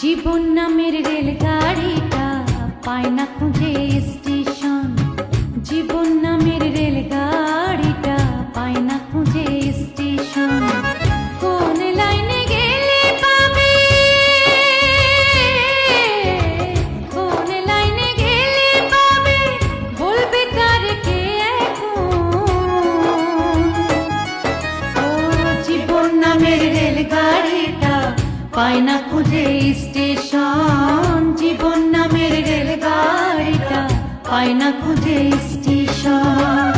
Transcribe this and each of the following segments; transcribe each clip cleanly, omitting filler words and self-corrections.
জীবন নামের রেলগাড়িটা পায় না খুঁজে স্টেশন। জীবন নামের রেলগাড়িটা পায় না খুঁজে স্টেশন। কোন লাইনে গেলে পাবে, কোন লাইনে গেলে পাবে, বলবে তার কে এখন। ও জীবন নামের রেলগাড়িটা পায় না খুঁজে স্টেশন। জীবন নামের রেলগাড়িটা পায় না খুঁজে স্টেশন।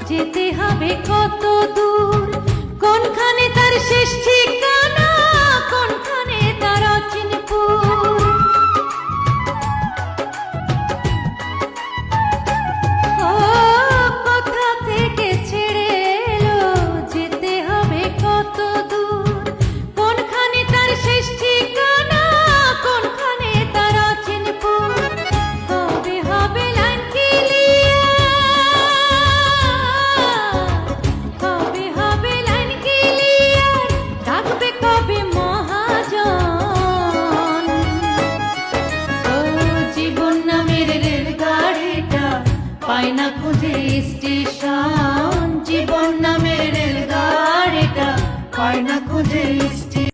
যেতে হবে কত দূর, কোনখানে তার শেষ ঠিকানা, কোনখানে তার অচিনপুর। ও কোথা থেকে ছেড়ে এলো, যেতে হবে কত দূর, কোনখানে তার শেষ ঠিকানা, কোনখানে তার অচিনপুর। কবে হবে লাইন পায় না খুঁজে স্টেশন। জীবন নামের রেলগাড়িটা পায় না খুঁজে স্টেশন।